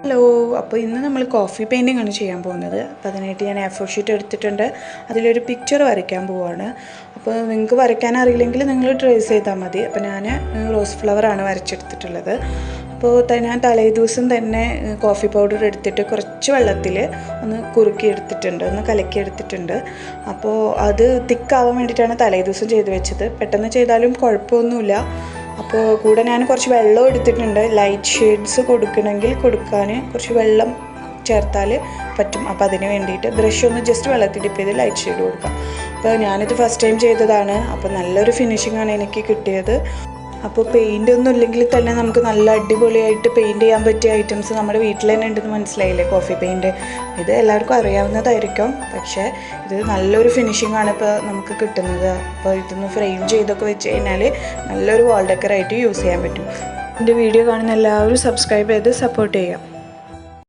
Hello, അപ്പോൾ ഇന്ന് നമ്മൾ കോഫി പെയിൻറ്റിംഗ് ആണ് ചെയ്യാൻ പോകുന്നത്. അപ്പോൾ അതിനായിട്ട് ഞാൻ A4 ഷീറ്റ് എടുത്തിട്ടുണ്ട്. അതിലൊരു പിക്ചർ വരയ്ക്കാൻ പോവുകയാണ്. അപ്പോൾ നിങ്ങൾക്ക് വരയ്ക്കാൻ അറിയില്ലെങ്കിൽ നിങ്ങൾ ട്രേസ് ചെയ്താൽ മതി. അപ്പോൾ ഞാൻ റോസ് ഫ്ലവറാണ് വരച്ചെടുത്തിട്ടുള്ളത്. അപ്പോൾ ഞാൻ തലേദിവസം തന്നെ കോഫി പൗഡർ എടുത്തിട്ട് കുറച്ച് വെള്ളത്തിൽ ഒന്ന് കുറുക്കി എടുത്തിട്ടുണ്ട്, ഒന്ന് കലക്കി എടുത്തിട്ടുണ്ട്. അപ്പോൾ അത് തിക്കാവാൻ വേണ്ടിയിട്ടാണ് തലേദിവസം ചെയ്ത് വെച്ചത്. പെട്ടെന്ന് ചെയ്താലും കുഴപ്പമൊന്നുമില്ല. അപ്പോൾ കൂടെ ഞാൻ കുറച്ച് വെള്ളം എടുത്തിട്ടുണ്ട്. ലൈറ്റ് ഷെയ്ഡ്സ് കൊടുക്കണമെങ്കിൽ കൊടുക്കാൻ കുറച്ച് വെള്ളം ചേർത്താൽ പറ്റും. അപ്പോൾ അതിന് വേണ്ടിയിട്ട് ബ്രഷ് ഒന്ന് ജസ്റ്റ് വെള്ളത്തിൽ ഡിപ്പ് ചെയ്ത് ലൈറ്റ് ഷെയ്ഡ് കൊടുക്കാം. അപ്പോൾ ഞാനിത് ഫസ്റ്റ് ടൈം ചെയ്തതാണ്. അപ്പോൾ നല്ലൊരു ഫിനിഷിംഗാണ് എനിക്ക് കിട്ടിയത്. അപ്പോൾ പെയിൻ്റ് ഒന്നും ഇല്ലെങ്കിൽ തന്നെ നമുക്ക് നല്ല അടിപൊളിയായിട്ട് പെയിൻറ്റ് ചെയ്യാൻ പറ്റിയ ഐറ്റംസ് നമ്മുടെ വീട്ടിൽ തന്നെ ഉണ്ടെന്ന് മനസ്സിലായില്ലേ, കോഫി പെയിൻറ്റ്. ഇത് എല്ലാവർക്കും അറിയാവുന്നതായിരിക്കും, പക്ഷേ ഇത് നല്ലൊരു ഫിനിഷിംഗാണ് ഇപ്പോൾ നമുക്ക് കിട്ടുന്നത്. അപ്പോൾ ഇതൊന്ന് ഫ്രെയിം ചെയ്തൊക്കെ വെച്ച് കഴിഞ്ഞാൽ നല്ലൊരു വാൾ ഡെക്കറായിട്ട് യൂസ് ചെയ്യാൻ പറ്റും. എൻ്റെ വീഡിയോ കാണുന്ന എല്ലാവരും സബ്സ്ക്രൈബ് ചെയ്ത് സപ്പോർട്ട് ചെയ്യാം.